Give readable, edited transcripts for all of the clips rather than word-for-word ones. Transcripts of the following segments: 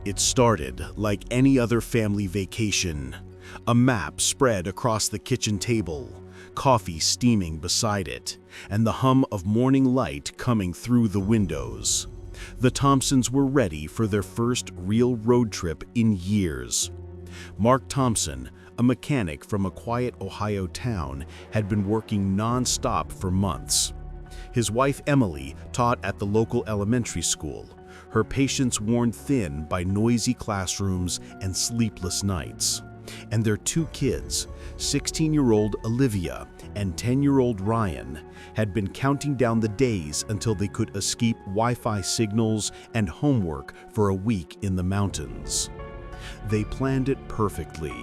It started like any other family vacation. A map spread across the kitchen table, coffee steaming beside it, and the hum of morning light coming through the windows. The Thompsons were ready for their first real road trip in years. Mark Thompson, a mechanic from a quiet Ohio town, had been working non-stop for months. His wife Emily taught at the local elementary school, her patience worn thin by noisy classrooms and sleepless nights. And their two kids, 16-year-old Olivia and 10-year-old Ryan, had been counting down the days until they could escape Wi-Fi signals and homework for a week in the mountains. They planned it perfectly.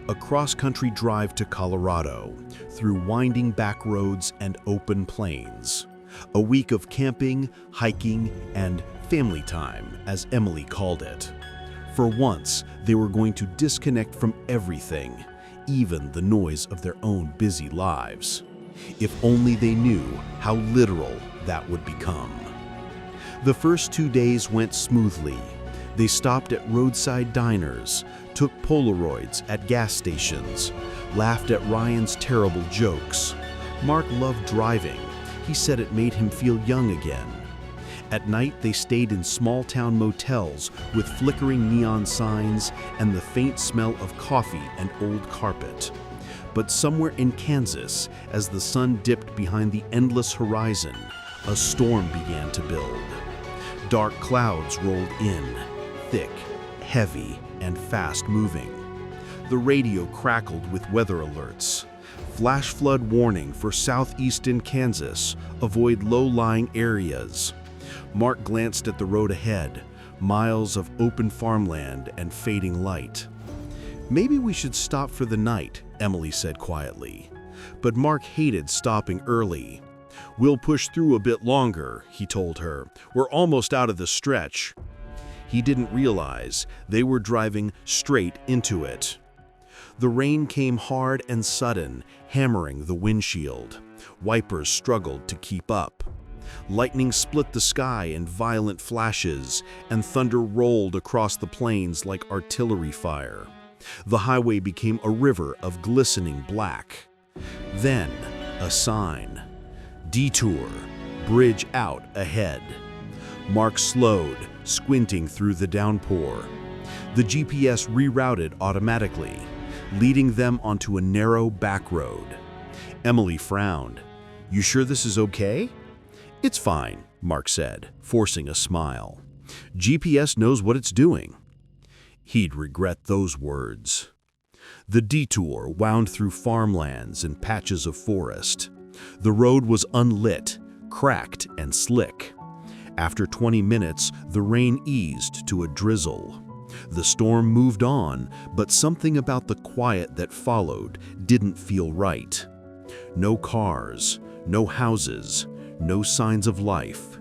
A cross-country drive to Colorado, through winding back roads and open plains. A week of camping, hiking, and family time, as Emily called it. For once, they were going to disconnect from everything, even the noise of their own busy lives. If only they knew how literal that would become. The first 2 days went smoothly. They stopped at roadside diners, took Polaroids at gas stations, laughed at Ryan's terrible jokes. Mark loved driving. He said it made him feel young again. At night, they stayed in small-town motels with flickering neon signs and the faint smell of coffee and old carpet. But somewhere in Kansas, as the sun dipped behind the endless horizon, a storm began to build. Dark clouds rolled in, thick, heavy, and fast-moving. The radio crackled with weather alerts. Flash flood warning for southeastern Kansas, avoid low-lying areas. Mark glanced at the road ahead, miles of open farmland and fading light. "Maybe we should stop for the night," Emily said quietly. But Mark hated stopping early. "We'll push through a bit longer," he told her. "We're almost out of the stretch." He didn't realize they were driving straight into it. The rain came hard and sudden, hammering the windshield. Wipers struggled to keep up. Lightning split the sky in violent flashes, and thunder rolled across the plains like artillery fire. The highway became a river of glistening black. Then, a sign. "Detour. Bridge out ahead." Mark slowed, squinting through the downpour. The GPS rerouted automatically, leading them onto a narrow back road. Emily frowned. "You sure this is okay?" "It's fine," Mark said, forcing a smile. "GPS knows what it's doing." He'd regret those words. The detour wound through farmlands and patches of forest. The road was unlit, cracked, and slick. After 20 minutes, the rain eased to a drizzle. The storm moved on, but something about the quiet that followed didn't feel right. No cars, no houses, no signs of life.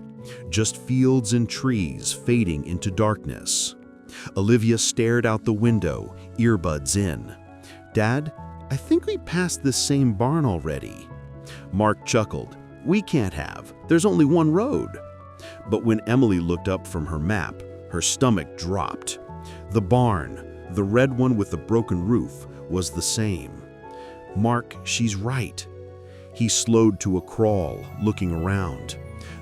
Just fields and trees fading into darkness. Olivia stared out the window, earbuds in. "Dad, I think we passed this same barn already." Mark chuckled. "We can't have. There's only one road." But when Emily looked up from her map, her stomach dropped. The barn, the red one with the broken roof, was the same. "Mark, she's right." He slowed to a crawl, looking around.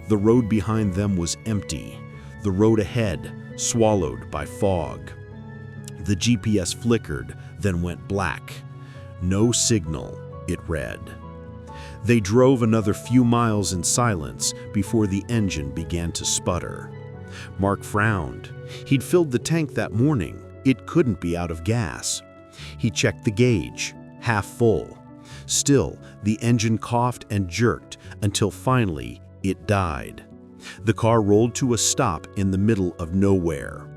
The road behind them was empty. The road ahead, swallowed by fog. The GPS flickered, then went black. "No signal," it read. They drove another few miles in silence before the engine began to sputter. Mark frowned. He'd filled the tank that morning. It couldn't be out of gas. He checked the gauge, half full. Still, the engine coughed and jerked until finally it died. The car rolled to a stop in the middle of nowhere.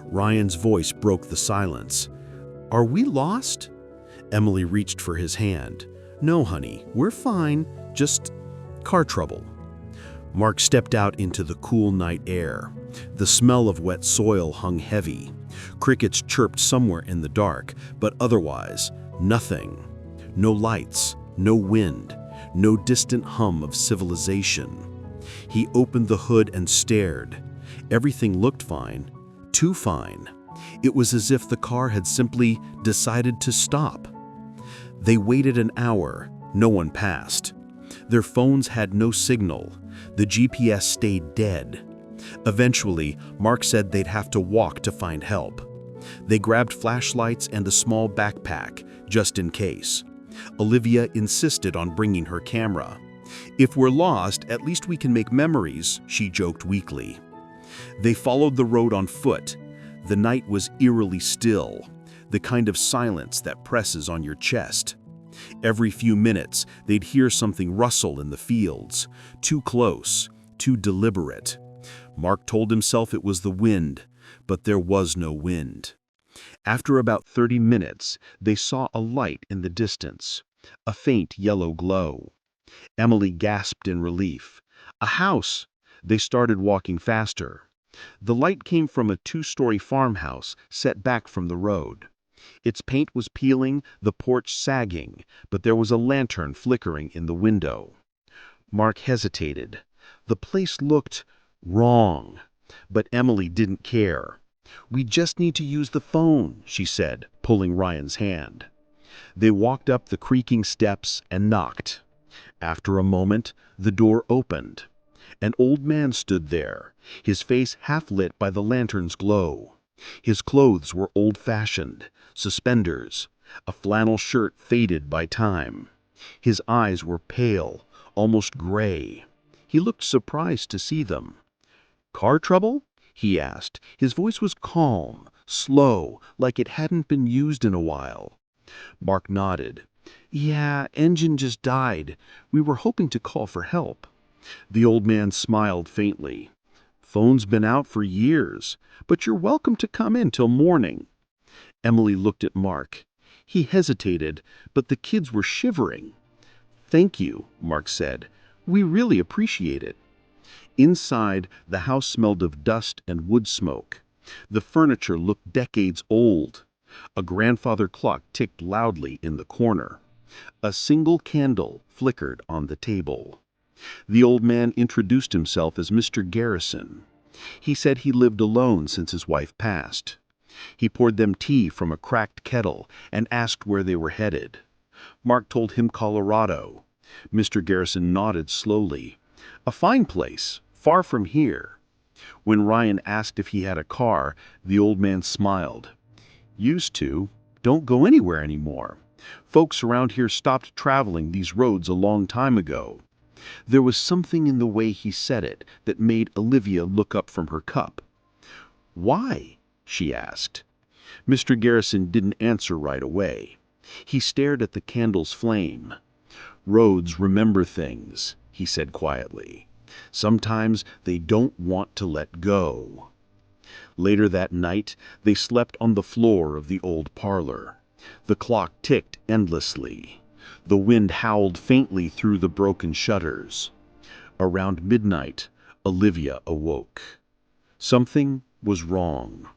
Ryan's voice broke the silence. "Are we lost?" Emily reached for his hand. "No, honey, we're fine. Just car trouble." Mark stepped out into the cool night air. The smell of wet soil hung heavy. Crickets chirped somewhere in the dark, but otherwise, nothing. No lights, no wind, no distant hum of civilization. He opened the hood and stared. Everything looked fine, too fine. It was as if the car had simply decided to stop. They waited an hour. No one passed. Their phones had no signal. The GPS stayed dead. Eventually, Mark said they'd have to walk to find help. They grabbed flashlights and a small backpack, just in case. Olivia insisted on bringing her camera. "If we're lost, at least we can make memories," she joked weakly. They followed the road on foot. The night was eerily still, the kind of silence that presses on your chest. Every few minutes, they'd hear something rustle in the fields, too close, too deliberate. Mark told himself it was the wind, but there was no wind. After about 30 minutes, they saw a light in the distance, a faint yellow glow. Emily gasped in relief. "A house!" They started walking faster. The light came from a 2-story farmhouse set back from the road. Its paint was peeling, the porch sagging, but there was a lantern flickering in the window. Mark hesitated. The place looked wrong, but Emily didn't care. "We just need to use the phone," she said, pulling Ryan's hand. They walked up the creaking steps and knocked. After a moment, the door opened. An old man stood there, his face half lit by the lantern's glow. His clothes were old-fashioned, suspenders, a flannel shirt faded by time. His eyes were pale, almost gray. He looked surprised to see them. "Car trouble?" he asked. His voice was calm, slow, like it hadn't been used in a while. Mark nodded. "Yeah, engine just died. We were hoping to call for help." The old man smiled faintly. "Phone's been out for years, but you're welcome to come in till morning." Emily looked at Mark. He hesitated, but the kids were shivering. "Thank you," Mark said. "We really appreciate it." Inside, the house smelled of dust and wood smoke. The furniture looked decades old. A grandfather clock ticked loudly in the corner. A single candle flickered on the table. The old man introduced himself as Mr. Garrison. He said he lived alone since his wife passed. He poured them tea from a cracked kettle and asked where they were headed. Mark told him Colorado. Mr. Garrison nodded slowly. "A fine place, far from here." When Ryan asked if he had a car, the old man smiled. "Used to. Don't go anywhere anymore. Folks around here stopped traveling these roads a long time ago." There was something in the way he said it that made Olivia look up from her cup. "Why?" she asked. Mr. Garrison didn't answer right away. He stared at the candle's flame. "Roads remember things," he said quietly. "Sometimes they don't want to let go." Later that night, they slept on the floor of the old parlor. The clock ticked endlessly. The wind howled faintly through the broken shutters. Around midnight, Olivia awoke. Something was wrong.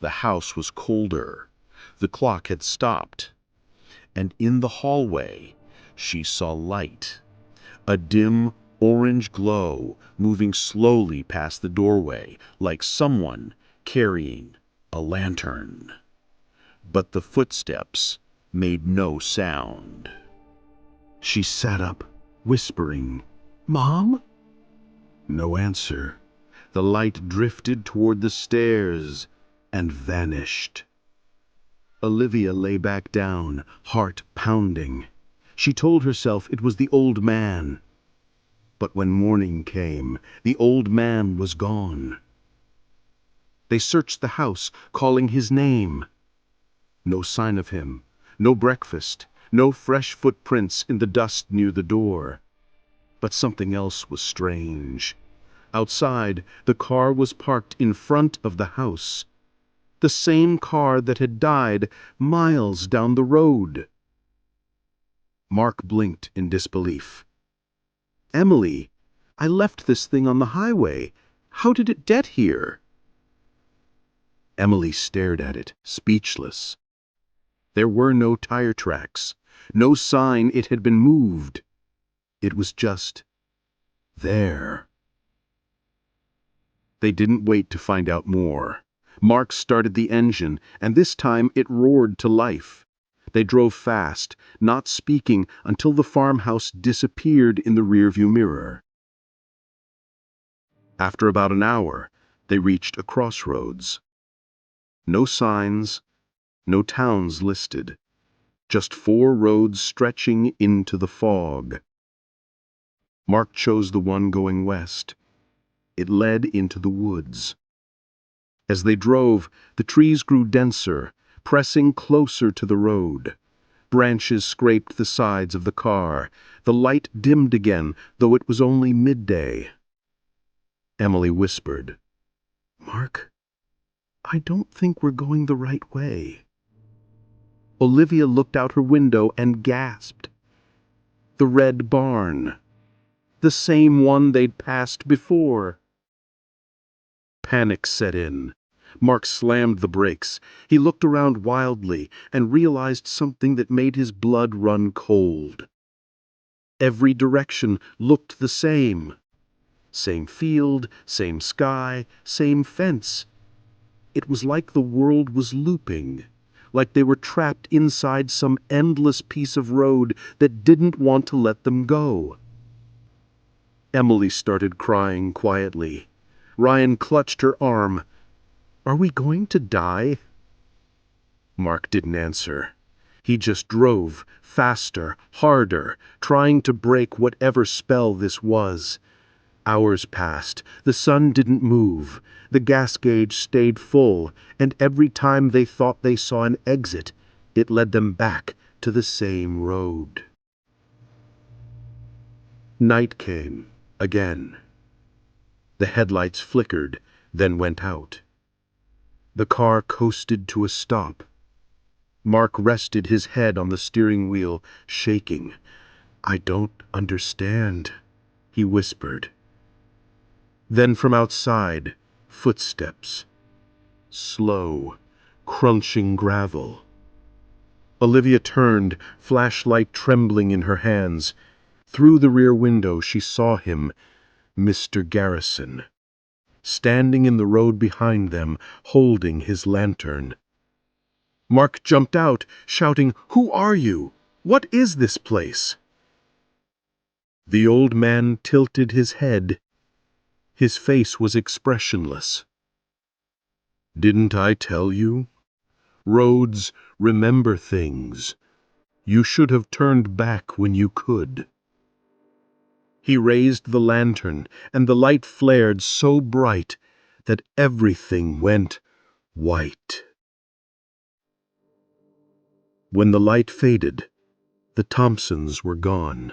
The house was colder. The clock had stopped. And in the hallway, she saw light. A dim, orange glow moving slowly past the doorway, like someone carrying a lantern. But the footsteps made no sound. She sat up, whispering, "Mom?" No answer. The light drifted toward the stairs and vanished. Olivia lay back down, heart pounding. She told herself it was the old man. But when morning came, the old man was gone. They searched the house, calling his name. No sign of him, no breakfast, no fresh footprints in the dust near the door. But something else was strange. Outside, the car was parked in front of the house. The same car that had died miles down the road. Mark blinked in disbelief. "Emily, I left this thing on the highway. How did it get here?" Emily stared at it, speechless. There were no tire tracks, no sign it had been moved. It was just there. They didn't wait to find out more. Mark started the engine, and this time it roared to life. They drove fast, not speaking until the farmhouse disappeared in the rearview mirror. After about an hour, they reached a crossroads. No signs, no towns listed, just 4 roads stretching into the fog. Mark chose the one going west. It led into the woods. As they drove, the trees grew denser, pressing closer to the road. Branches scraped the sides of the car. The light dimmed again, though it was only midday. Emily whispered, "Mark, I don't think we're going the right way." Olivia looked out her window and gasped. The red barn. The same one they'd passed before. Panic set in. Mark slammed the brakes. He looked around wildly and realized something that made his blood run cold. Every direction looked the same. Same field, same sky, same fence. It was like the world was looping, like they were trapped inside some endless piece of road that didn't want to let them go. Emily started crying quietly. Ryan clutched her arm. "Are we going to die?" Mark didn't answer. He just drove, faster, harder, trying to break whatever spell this was. Hours passed. The sun didn't move. The gas gauge stayed full, and every time they thought they saw an exit, it led them back to the same road. Night came, again. The headlights flickered, then went out. The car coasted to a stop. Mark rested his head on the steering wheel, shaking. "I don't understand," he whispered. Then from outside, footsteps. Slow, crunching gravel. Olivia turned, flashlight trembling in her hands. Through the rear window she saw him, Mr. Garrison, standing in the road behind them, holding his lantern. Mark jumped out, shouting, "Who are you? What is this place?" The old man tilted his head. His face was expressionless. "Didn't I tell you? Roads remember things. You should have turned back when you could." He raised the lantern, and the light flared so bright that everything went white. When the light faded, the Thompsons were gone.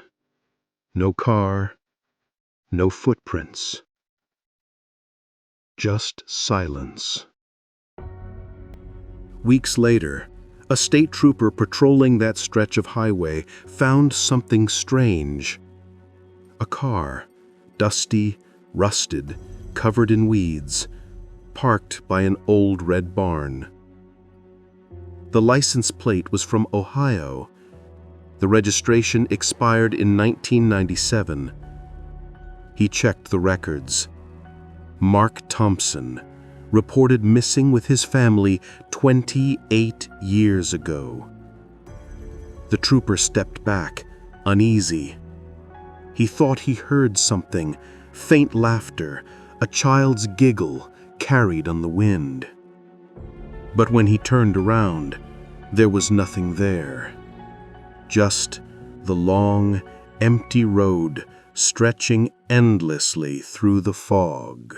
No car, no footprints. Just silence. Weeks later, a state trooper patrolling that stretch of highway found something strange. A car, dusty, rusted, covered in weeds, parked by an old red barn. The license plate was from Ohio. The registration expired in 1997. He checked the records. Mark Thompson, reported missing with his family 28 years ago. The trooper stepped back, uneasy. He thought he heard something, faint laughter, a child's giggle carried on the wind. But when he turned around, there was nothing there. Just the long, empty road stretching endlessly through the fog.